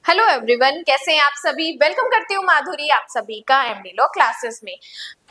Hello everyone, कैसे हैं आप सभी। वेलकम करती हूँ माधुरी आप सभी का एमडी लॉ क्लासेस में।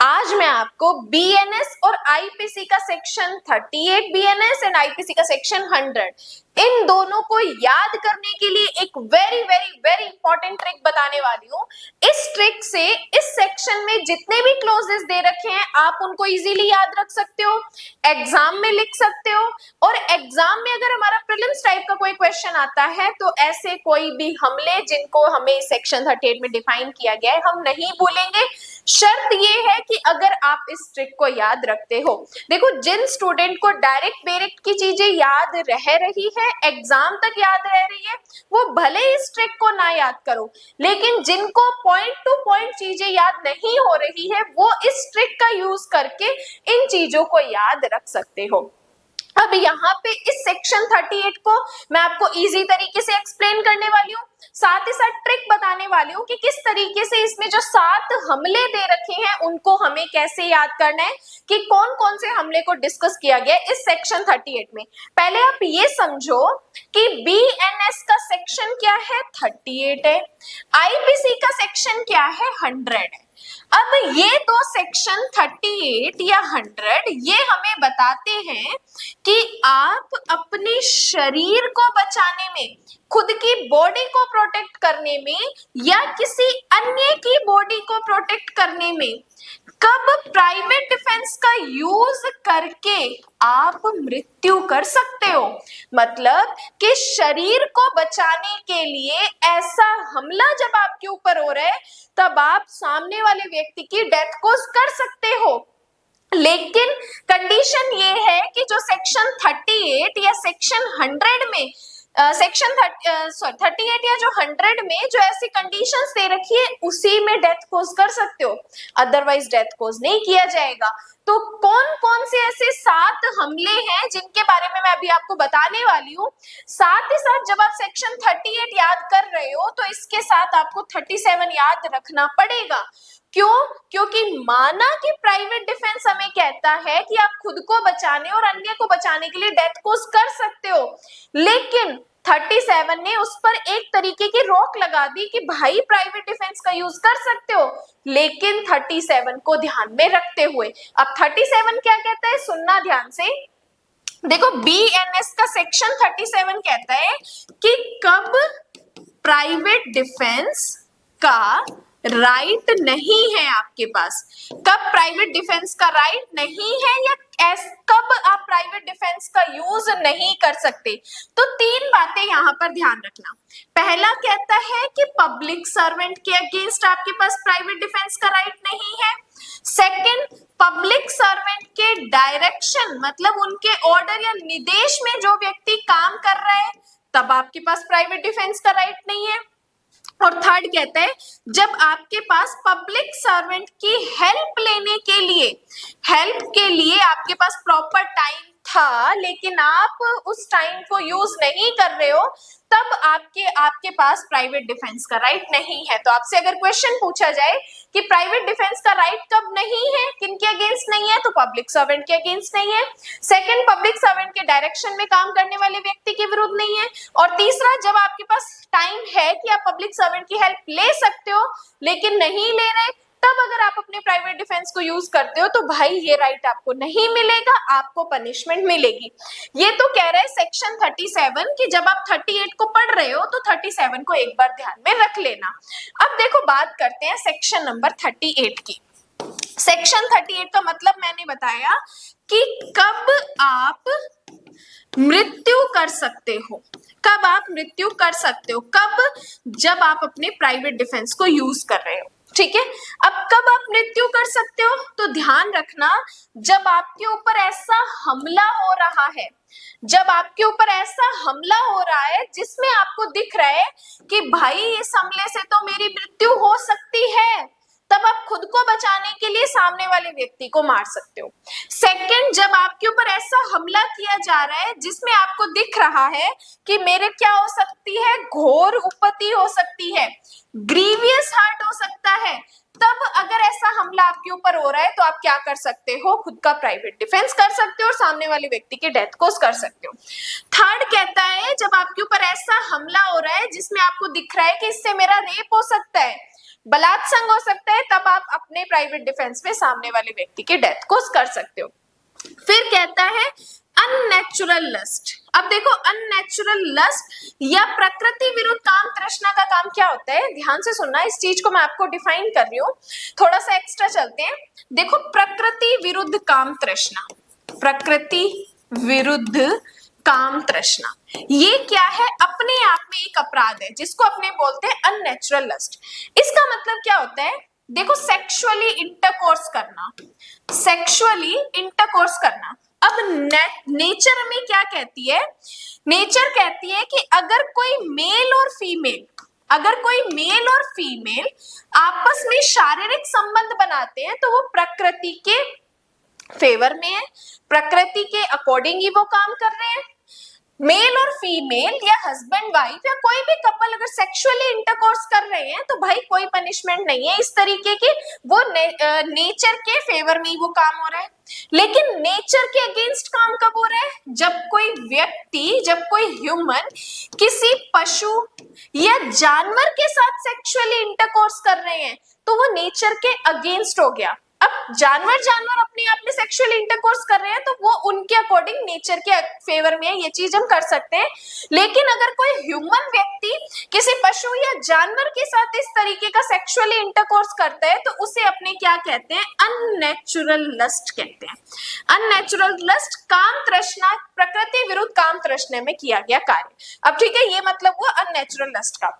आज मैं आपको बीएनएस और आईपीसी का सेक्शन 38 बीएनएस एंड आईपीसी का सेक्शन 100 इन दोनों को याद करने के लिए एक very very very important trick बताने वाली हूँ। इस ट्रिक से इस सेक्शन में जितने भी क्लोजेस दे रखे हैं आप उनको इजीली याद रख सकते हो, एग्जाम में लिख सकते हो। और एग्जाम में अगर हमारा प्रीलिम्स टाइप का कोई क्वेश्चन आता है तो ऐसे कोई भी हमले जिनको हमें सेक्शन 38 में डिफाइन किया गया है हम नहीं भूलेंगे। शर्त ये है कि अगर आप इस ट्रिक को याद रखते हो। देखो, जिन स्टूडेंट को डायरेक्ट बेरेक्ट की चीजें याद रह रही है, एग्जाम तक याद रह रही है, वो भले इस ट्रिक को ना याद करो, लेकिन जिनको पॉइंट टू पॉइंट चीजें याद नहीं हो रही है वो इस ट्रिक का यूज करके इन चीजों को याद रख सकते हो। अब यहाँ पे इस सेक्शन 38 को मैं आपको इजी तरीके से एक्सप्लेन करने वाली हूँ, साथ ही साथ ट्रिक बताने वाली हूँ कि किस तरीके से इसमें जो 7 हमले दे रखे हैं उनको हमें कैसे याद करना है, कि कौन कौन से हमले को डिस्कस किया गया है इस सेक्शन 38 में। पहले आप ये समझो कि बीएनएस का सेक्शन क्या है, 38 है, आईपीसी का सेक्शन क्या है, 100 है। अब ये दो सेक्शन 38 या 100 ये हमें बताते हैं कि आप अपने शरीर को बचाने में, खुद की बॉडी को प्रोटेक्ट करने में या किसी अन्य की बॉडी को प्रोटेक्ट करने में कब प्राइवेट डिफेंस का यूज करके आप मृत्यु कर सकते हो। मतलब कि शरीर को बचाने के लिए ऐसा हमला जब आपके ऊपर हो रहा है तब आप सामने वाले व्यक्ति की डेथ कोज कर सकते हो। लेकिन कंडीशन ये है कि जो सेक्शन 38 या सेक्शन 100 में सेक्शन 38 या जो 100 में जो ऐसी कंडीशंस दे रखी है उसी में डेथ कोज कर सकते हो, अदरवाइज डेथ कोज नहीं किया जाएगा। तो कौन कौन से ऐसे 7 हमले हैं जिनके बारे में मैं अभी आपको बताने वाली हूँ। साथ ही साथ जब आप सेक्शन 38 याद कर रहे हो तो इसके साथ आपको 37 याद रखना पड़ेगा। क्यों? क्योंकि माना कि प्राइवेट डिफेंस हमें कहता है कि आप खुद को बचाने और अन्य को बचाने के लिए डेथ कोज कर सकते हो, लेकिन 37 ने उस पर एक तरीके की रोक लगा दी कि भाई प्राइवेट डिफेंस का यूज कर सकते हो, लेकिन 37 को ध्यान में रखते हुए। अब 37 क्या कहता है, सुनना ध्यान से। देखो, बीएनएस का सेक्शन 37 कहता है कि कब प्राइवेट डिफेंस का राइट नहीं है आपके पास, कब प्राइवेट डिफेंस का राइट नहीं है या कब आप प्राइवेट डिफेंस का यूज नहीं कर सकते। तो 3 बातें यहाँ पर ध्यान रखना। पहला कहता है कि पब्लिक सर्वेंट के अगेंस्ट आपके पास प्राइवेट डिफेंस का राइट नहीं है। सेकंड, पब्लिक सर्वेंट के डायरेक्शन मतलब उनके ऑर्डर या निर्देश में जो व्यक्ति काम कर रहा है तब आपके पास प्राइवेट डिफेंस का राइट नहीं है। और थर्ड कहता है जब आपके पास पब्लिक सर्वेंट की हेल्प लेने के लिए आपके पास प्रॉपर टाइम था लेकिन आप उस टाइम को यूज नहीं कर रहे हो तब आपके पास प्राइवेट डिफेंस का राइट नहीं है। तो आपसे अगर क्वेश्चन पूछा जाए कि प्राइवेट डिफेंस का राइट कब नहीं है, किनके अगेंस्ट नहीं है, तो पब्लिक सर्वेंट के अगेंस्ट नहीं है। सेकंड, पब्लिक सर्वेंट के डायरेक्शन में काम करने वाले व्यक्ति के विरुद्ध नहीं है। और तीसरा, जब आपके पास टाइम है कि आप पब्लिक सर्वेंट की हेल्प ले सकते हो लेकिन नहीं ले रहे, तब अगर आप अपने प्राइवेट डिफेंस को यूज करते हो तो भाई ये राइट आपको नहीं मिलेगा, आपको पनिशमेंट मिलेगी। ये तो कह रहा है सेक्शन 37 कि जब आप 38 को पढ़ रहे हो तो 37 को एक बार ध्यान में रख लेना। अब देखो, बात करते हैं सेक्शन नंबर 38 की। सेक्शन 38 का मतलब मैंने बताया कि कब आप मृत्यु कर सकते हो, कब आप मृत्यु कर सकते हो, कब, जब आप अपने प्राइवेट डिफेंस को यूज कर रहे हो। ठीक है, अब कब आप मृत्यु कर सकते हो, तो ध्यान रखना जब आपके ऊपर ऐसा हमला हो रहा है, जब आपके ऊपर ऐसा हमला हो रहा है जिसमें आपको दिख रहा है कि भाई इस हमले से तो मेरी मृत्यु हो सकती है, तब आप खुद को बचाने के लिए सामने वाले व्यक्ति को मार सकते हो। सेकंड, जब आपके ऊपर ऐसा हमला किया जा रहा है जिसमें आपको दिख रहा है कि मेरे क्या हो सकती है, घोर उपति हो सकती है, ग्रीवियस हर्ट हो सकता है, तब अगर ऐसा हमला आपके ऊपर हो रहा है तो आप क्या कर सकते हो, खुद का प्राइवेट डिफेंस कर सकते हो और सामने वाले व्यक्ति की डेथ कोज कर सकते हो। थर्ड कहता है जब आपके ऊपर ऐसा हमला हो रहा है जिसमें आपको दिख रहा है कि इससे मेरा रेप हो सकता है, बलात्संग हो सकता है, तब आप अपने प्राइवेट डिफेंस में सामने वाले व्यक्ति की डेथ कोज कर सकते हो। फिर कहता है अननेचुरल लस्ट। अब देखो अननेचुरल लस्ट या प्रकृति विरुद्ध काम तृष्णा का काम क्या होता है, ध्यान से सुनना, इस चीज को मैं आपको डिफाइन कर रही हूँ, थोड़ा सा एक्स्ट्रा चलते हैं। देखो प्रकृति विरुद्ध काम तृष्णा, प्रकृति विरुद्ध काम तृष्णा, ये क्या है, अपने आप में एक अपराध है जिसको अपने बोलते हैं अननेचुरल लस्ट। इसका मतलब क्या होता है, देखो सेक्सुअली इंटरकोर्स करना, सेक्सुअली इंटरकोर्स करना। अब नेचर में क्या कहती है, नेचर कहती है कि अगर कोई मेल और फीमेल, अगर कोई मेल और फीमेल आपस में शारीरिक संबंध बनाते हैं तो वो प्रकृति के फेवर में है, प्रकृति के अकॉर्डिंग ही वो काम कर रहे हैं। मेल और फीमेल या हस्बैंड वाइफ या कोई भी कपल अगर सेक्सुअली इंटरकोर्स कर रहे हैं तो भाई कोई पनिशमेंट नहीं है इस तरीके की, वो नेचर के फेवर में ही वो काम हो रहा है। लेकिन नेचर के अगेंस्ट काम कब हो रहा है, जब कोई व्यक्ति, जब कोई ह्यूमन किसी पशु या जानवर के साथ सेक्सुअली इंटरकोर्स कर रहे हैं तो वो नेचर के अगेंस्ट हो गया। अब जानवर अपने आप में सेक्सुअल इंटरकोर्स कर रहे हैं तो वो उनके अकॉर्डिंग नेचर के फेवर में है, ये चीज हम कर सकते हैं। लेकिन अगर कोई ह्यूमन व्यक्ति किसी पशु या जानवर के साथ इस तरीके का सेक्सुअली इंटरकोर्स करता है तो उसे अपने क्या कहते हैं, अननेचुरल लस्ट कहते हैं। अननेचुरल लस्ट काम तृष्णा, प्रकृति विरुद्ध काम तृष्णा में किया गया कार्य। अब ठीक है, ये मतलब हुआ अननेचुरल लस्ट का।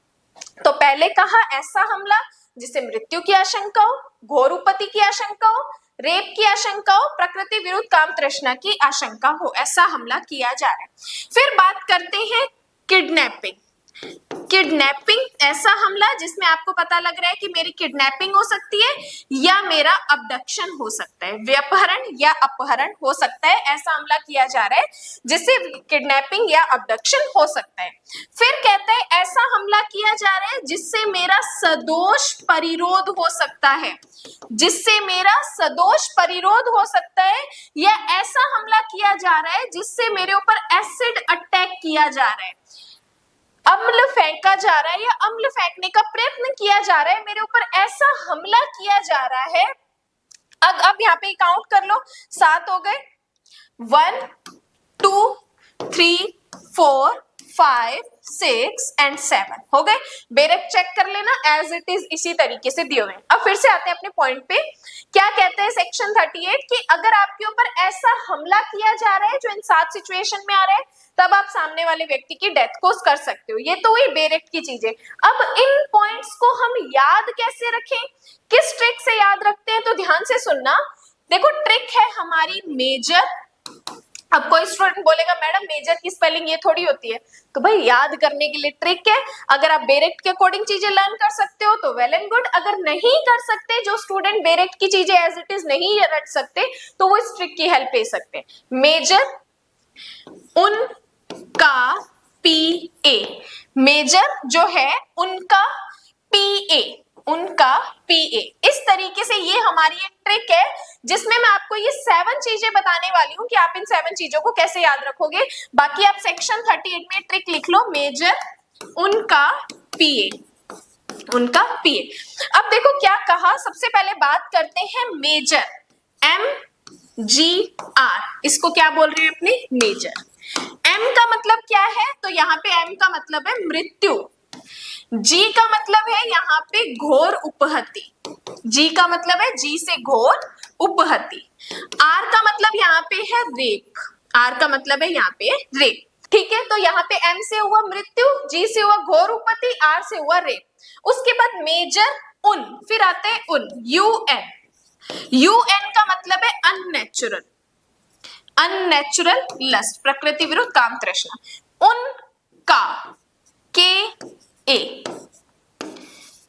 तो पहले कहा ऐसा हमला जिससे मृत्यु की आशंका हो, घोर उपपत्ति की आशंका हो, रेप की आशंका हो, प्रकृति विरुद्ध काम तृष्णा की आशंका हो, ऐसा हमला किया जा रहा है। फिर बात करते हैं किडनैपिंग। किडनैपिंग ऐसा हमला जिसमें आपको पता लग रहा है कि मेरी किडनैपिंग हो सकती है या मेरा अबडक्शन हो सकता है, व्यपहरण या अपहरण हो सकता है, ऐसा हमला किया जा रहा है जिससे किडनैपिंग या अबडक्शन हो सकता है। फिर कहते हैं ऐसा हमला किया जा रहा है जिससे मेरा सदोष परिरोध हो सकता है, जिससे मेरा सदोष परिरोध हो सकता है, या ऐसा हमला किया जा रहा है जिससे मेरे ऊपर एसिड अटैक किया जा रहा है, अम्ल फेंका जा रहा है या अम्ल फेंकने का प्रयत्न किया जा रहा है, मेरे ऊपर ऐसा हमला किया जा रहा है। अब यहाँ पे काउंट कर लो, 7 हो गए, 1 2 3 4 5 6 एंड 7 हो गए। बेरेक चेक कर लेना एज इट इज इसी तरीके से दिए हुए। अब फिर से आते हैं अपने पॉइंट पे, क्या कहते हैं सेक्शन 38 कि अगर आपके ऊपर ऐसा हमला किया जा रहा है जो इन 7 सिचुएशन में आ रहा है तब आप सामने वाले व्यक्ति की डेथ कोज कर सकते हो। ये तो हुई बेरेक्ट की चीजें। अब इन पॉइंट्स को हम याद कैसे रखें, किस ट्रिक से याद रखते हैं, तो ध्यान से सुनना। देखो ट्रिक है हमारी मेजर। अब कोई स्टूडेंट बोलेगा मैडम मेजर की स्पेलिंग ये थोड़ी होती है, तो भाई याद करने के लिए ट्रिक है। अगर आप बेरेक्ट के अकॉर्डिंग चीजें लर्न कर सकते हो तो वेल एंड गुड, अगर नहीं कर सकते, जो स्टूडेंट बेरेक्ट की चीजें एज इट इज नहीं रट सकते तो वो इस ट्रिक की हेल्प ले सकते हैं। मेजर उनका पीए, मेजर जो है उनका पीए, उनका पीए, इस तरीके से ये हमारी एक ट्रिक है जिसमें मैं आपको ये 7 चीजें बताने वाली हूं कि आप इन 7 चीजों को कैसे याद रखोगे। बाकी आप सेक्शन 38 में ट्रिक लिख लो, मेजर उनका पीए, उनका पीए। अब देखो क्या कहा, सबसे पहले बात करते हैं मेजर, MGR, इसको क्या बोल रहे हैं अपने मेजर। M का मतलब क्या है, तो यहाँ पे M का मतलब है मृत्यु, G का मतलब है यहाँ पे घोर उपहति, G का मतलब है G से घोर उपहति। R का मतलब यहाँ पे है रेप, R का मतलब है यहाँ पे रेप, ठीक है। तो यहाँ पे M से हुआ मृत्यु, G से हुआ घोर उपहति, R से हुआ रेप। उसके बाद मेजर उन, फिर आते हैं उन, UN, UN का मतलब है अननेचुरल, अननेचुरल लस्ट, प्रकृति विरुद्ध काम तृष्णा। उनका KA,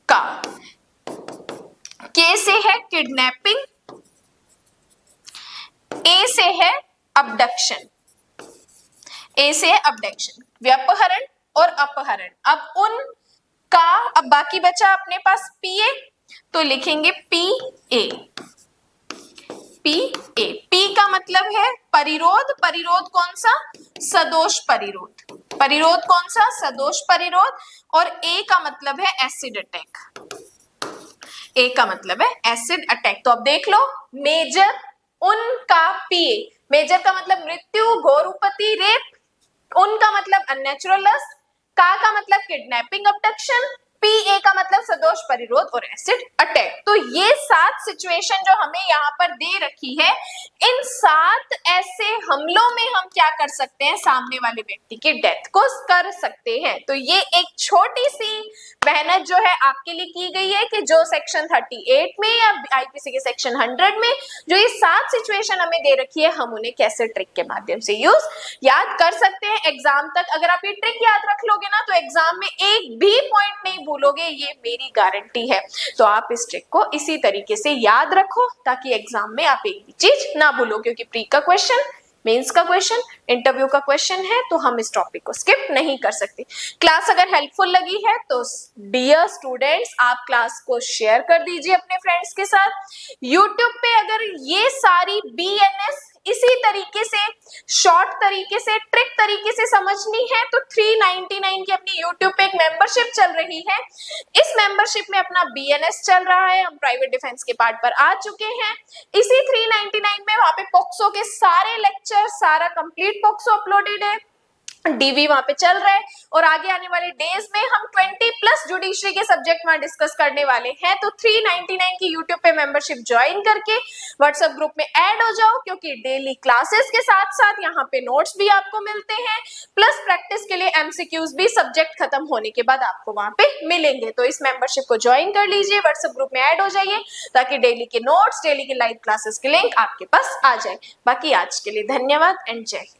का, K से है किडनैपिंग, A से है अबडक्शन, A से है अबडक्शन, व्यपहरण और अपहरण। अब उनका, अब बाकी बचा अपने पास PA, तो लिखेंगे PA। पी का मतलब है परिरोध, परिरोध कौन सा? सदोष परिरोध। परिरोध कौन सा? सदोष परिरोध। और ए का मतलब है एसिड अटैक। ए का मतलब है एसिड अटैक। तो अब देख लो, मेजर उनका पीए, मेजर का मतलब मृत्यु, घोर रेप, उनका मतलब अननेचुरल लस्ट, का मतलब किडनैपिंग अबडक्शन, पीए का मतलब सदोष परिरोध और एसिड अटैक। तो ये 7 सिचुएशन जो हमें यहाँ पर दे रखी है, इन 7 ऐसे हमलों में हम क्या कर सकते हैं? सामने वाले व्यक्ति की डेथ को कर सकते हैं। तो ये एक छोटी सी मेहनत जो है आपके लिए की गई है कि जो सेक्शन 38 में या आईपीसी के सेक्शन 100 में जो ये 7 सिचुएशन हमें दे रखी है, हम उन्हें कैसे ट्रिक के माध्यम से याद कर सकते हैं एग्जाम तक। अगर आप ये ट्रिक याद रख लोगे ना, तो एग्जाम में एक भी पॉइंट नहीं भूलोगे, ये मेरी गारंटी है। तो आप इस ट्रिक को इसी तरीके से याद रखो ताकि एग्जाम में आप एक भी चीज ना भूलो, क्योंकि प्री का क्वेश्चन, मेंस का क्वेश्चन, इंटरव्यू का क्वेश्चन है, तो हम इस टॉपिक को स्किप नहीं कर सकते। क्लास अगर हेल्पफुल लगी है तो डियर स्टूडेंट्स, आप क्लास को शेयर कर दीजिए अपने फ्रेंड्स के साथ। यूट्यूब पे अगर ये सारी बीएनएस इसी तरीके से शॉर्ट तरीके से, ट्रिक तरीके से समझनी है, तो 399 की अपनी यूट्यूब पे एक मेंबरशिप चल रही है। इस मेंबरशिप में अपना बीएनएस चल रहा है, हम प्राइवेट डिफेंस के पार्ट पर आ चुके हैं। इसी 399 में वहां पे पोक्सो के सारे लेक्चर, सारा कंप्लीट पोक्सो अपलोडेड है, डीवी वहां पे चल रहा है, और आगे आने वाले डेज में हम 20+ जुडिशरी के सब्जेक्ट वहां डिस्कस करने वाले हैं। तो 399 की यूट्यूब पे मेंबरशिप ज्वाइन करके व्हाट्सएप ग्रुप में ऐड हो जाओ, क्योंकि डेली क्लासेस के साथ साथ यहाँ पे नोट्स भी आपको मिलते हैं, प्लस प्रैक्टिस के लिए एमसीक्यूज भी सब्जेक्ट खत्म होने के बाद आपको वहां पे मिलेंगे। तो इस मेंबरशिप को ज्वाइन कर लीजिए, व्हाट्सएप ग्रुप में ऐड हो जाइए, ताकि डेली के नोट्स, डेली के लाइव क्लासेस के लिंक आपके पास आ जाए। बाकी आज के लिए धन्यवाद एंड जय हिंद।